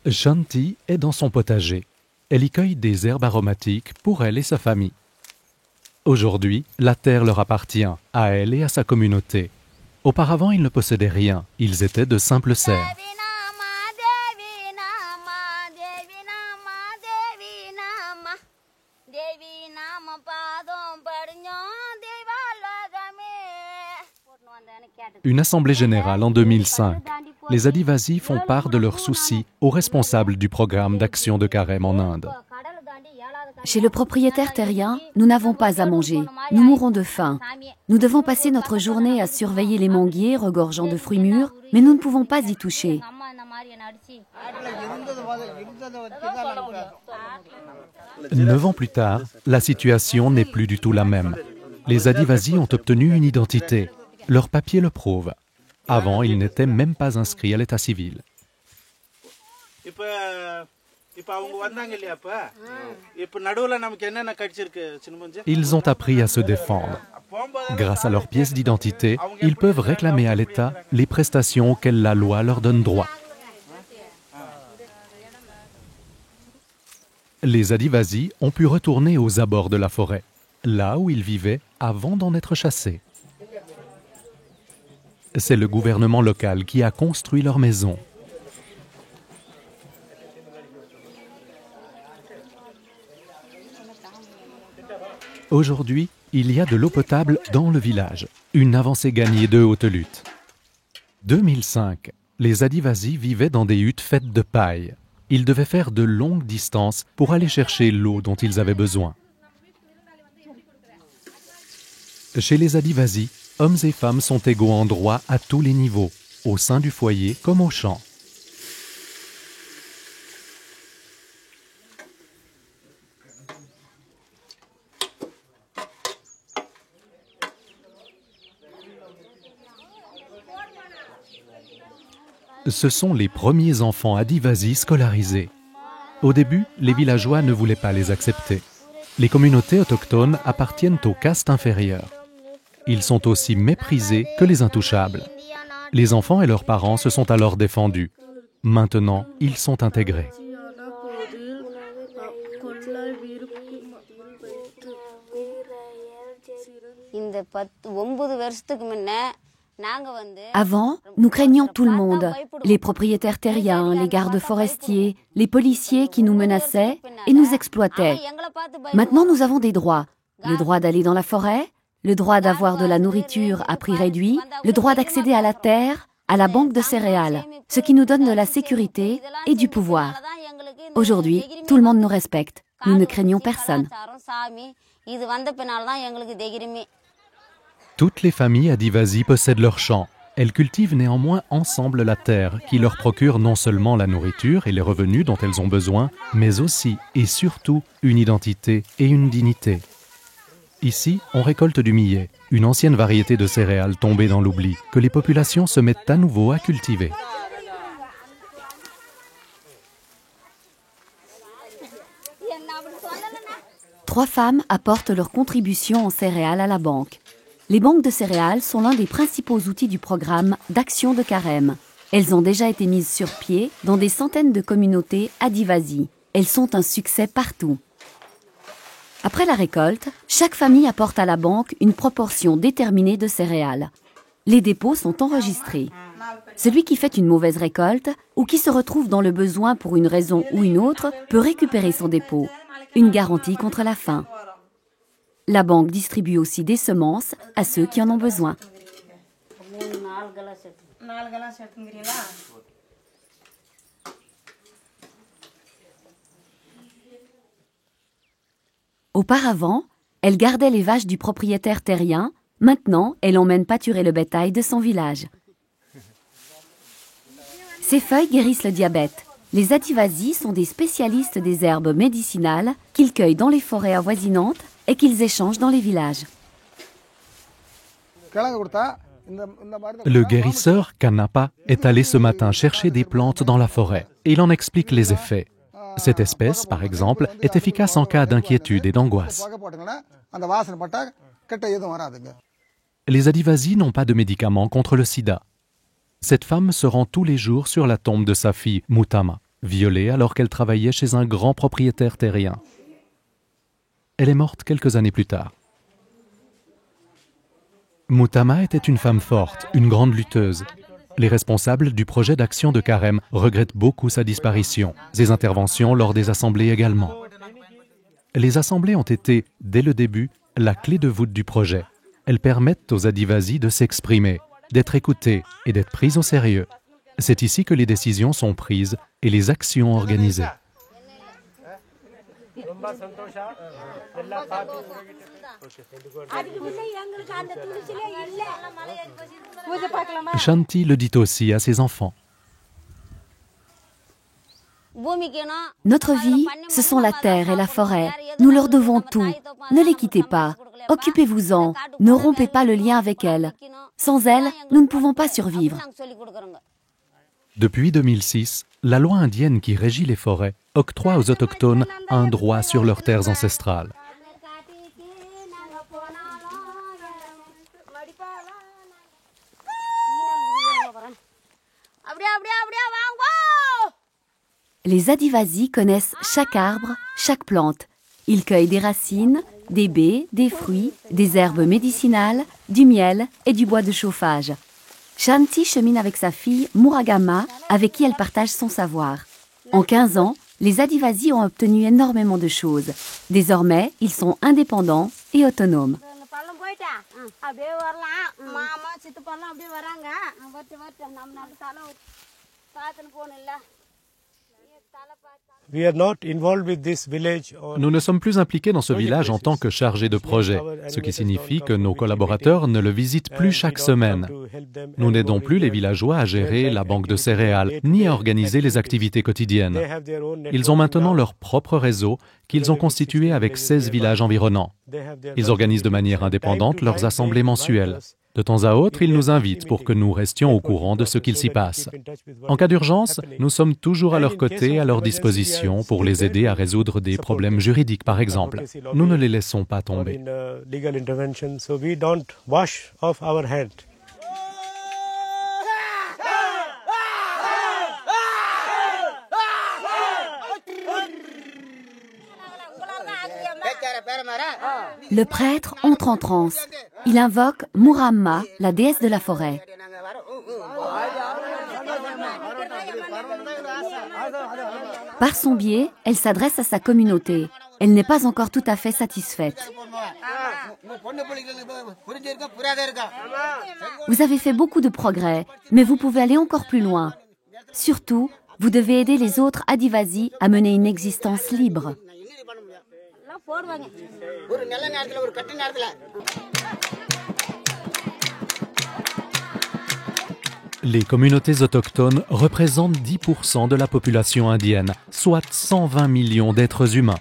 Shanti est dans son potager. Elle y cueille des herbes aromatiques pour elle et sa famille. Aujourd'hui, la terre leur appartient, à elle et à sa communauté. Auparavant, ils ne possédaient rien, ils étaient de simples serfs. Une assemblée générale en 2005. Les Adivasis font part de leurs soucis aux responsables du programme d'action de carême en Inde. Chez le propriétaire terrien, nous n'avons pas à manger. Nous mourrons de faim. Nous devons passer notre journée à surveiller les manguiers regorgeant de fruits mûrs, mais nous ne pouvons pas y toucher. 9 ans plus tard, la situation n'est plus du tout la même. Les Adivasis ont obtenu une identité. Leurs papiers le prouvent. Avant, ils n'étaient même pas inscrits à l'état civil. Ils ont appris à se défendre. Grâce à leurs pièces d'identité, ils peuvent réclamer à l'État les prestations auxquelles la loi leur donne droit. Les Adivasis ont pu retourner aux abords de la forêt, là où ils vivaient avant d'en être chassés. C'est le gouvernement local qui a construit leur maison. Aujourd'hui, il y a de l'eau potable dans le village, une avancée gagnée de haute lutte. 2005, les Adivasis vivaient dans des huttes faites de paille. Ils devaient faire de longues distances pour aller chercher l'eau dont ils avaient besoin. Chez les Adivasis, hommes et femmes sont égaux en droit à tous les niveaux, au sein du foyer comme au champ. Ce sont les premiers enfants Adivasis scolarisés. Au début, les villageois ne voulaient pas les accepter. Les communautés autochtones appartiennent aux castes inférieures. Ils sont aussi méprisés que les intouchables. Les enfants et leurs parents se sont alors défendus. Maintenant, ils sont intégrés. Avant, nous craignions tout le monde, les propriétaires terriens, les gardes forestiers, les policiers qui nous menaçaient et nous exploitaient. Maintenant, nous avons des droits. Le droit d'aller dans la forêt, le droit d'avoir de la nourriture à prix réduit, le droit d'accéder à la terre, à la banque de céréales, ce qui nous donne de la sécurité et du pouvoir. Aujourd'hui, tout le monde nous respecte. Nous ne craignons personne. Toutes les familles Adivasis possèdent leurs champs. Elles cultivent néanmoins ensemble la terre qui leur procure non seulement la nourriture et les revenus dont elles ont besoin, mais aussi et surtout une identité et une dignité. Ici, on récolte du millet, une ancienne variété de céréales tombée dans l'oubli, que les populations se mettent à nouveau à cultiver. Trois femmes apportent leur contribution en céréales à la banque. Les banques de céréales sont l'un des principaux outils du programme d'action de carême. Elles ont déjà été mises sur pied dans des centaines de communautés Adivasis. Elles sont un succès partout. Après la récolte, chaque famille apporte à la banque une proportion déterminée de céréales. Les dépôts sont enregistrés. Celui qui fait une mauvaise récolte ou qui se retrouve dans le besoin pour une raison ou une autre peut récupérer son dépôt. Une garantie contre la faim. La banque distribue aussi des semences à ceux qui en ont besoin. Auparavant, elle gardait les vaches du propriétaire terrien. Maintenant, elle emmène pâturer le bétail de son village. Ces feuilles guérissent le diabète. Les Adivasis sont des spécialistes des herbes médicinales qu'ils cueillent dans les forêts avoisinantes et qu'ils échangent dans les villages. Le guérisseur Kanapa est allé ce matin chercher des plantes dans la forêt et il en explique les effets. Cette espèce, par exemple, est efficace en cas d'inquiétude et d'angoisse. Les Adivasis n'ont pas de médicaments contre le sida. Cette femme se rend tous les jours sur la tombe de sa fille, Mutama. violée alors qu'elle travaillait chez un grand propriétaire terrien. Elle est morte quelques années plus tard. Mutama était une femme forte, une grande lutteuse. Les responsables du projet d'action de Carême regrettent beaucoup sa disparition, ses interventions lors des assemblées également. Les assemblées ont été, dès le début, la clé de voûte du projet. Elles permettent aux Adivasis de s'exprimer, d'être écoutés et d'être prises au sérieux. C'est ici que les décisions sont prises et les actions organisées. Shanti le dit aussi à ses enfants. Notre vie, ce sont la terre et la forêt. Nous leur devons tout. Ne les quittez pas. Occupez-vous-en. Ne rompez pas le lien avec elles. Sans elles, nous ne pouvons pas survivre. Depuis 2006, la loi indienne qui régit les forêts octroie aux autochtones un droit sur leurs terres ancestrales. Les Adivasis connaissent chaque arbre, chaque plante. Ils cueillent des racines, des baies, des fruits, des herbes médicinales, du miel et du bois de chauffage. Shanti chemine avec sa fille Muragama, avec qui elle partage son savoir. En 15 ans, les Adivasis ont obtenu énormément de choses. Désormais, ils sont indépendants et autonomes. Nous ne sommes plus impliqués dans ce village en tant que chargés de projet, ce qui signifie que nos collaborateurs ne le visitent plus chaque semaine. Nous n'aidons plus les villageois à gérer la banque de céréales, ni à organiser les activités quotidiennes. Ils ont maintenant leur propre réseau qu'ils ont constitué avec 16 villages environnants. Ils organisent de manière indépendante leurs assemblées mensuelles. De temps à autre, ils nous invitent pour que nous restions au courant de ce qu'il s'y passe. En cas d'urgence, nous sommes toujours à leur côté, à leur disposition, pour les aider à résoudre des problèmes juridiques, par exemple. Nous ne les laissons pas tomber. Le prêtre entre en transe. Il invoque Muramma, la déesse de la forêt. Par son biais, elle s'adresse à sa communauté. Elle n'est pas encore tout à fait satisfaite. Vous avez fait beaucoup de progrès, mais vous pouvez aller encore plus loin. Surtout, vous devez aider les autres Adivasis à mener une existence libre. Les communautés autochtones représentent 10% de la population indienne, soit 120 millions d'êtres humains.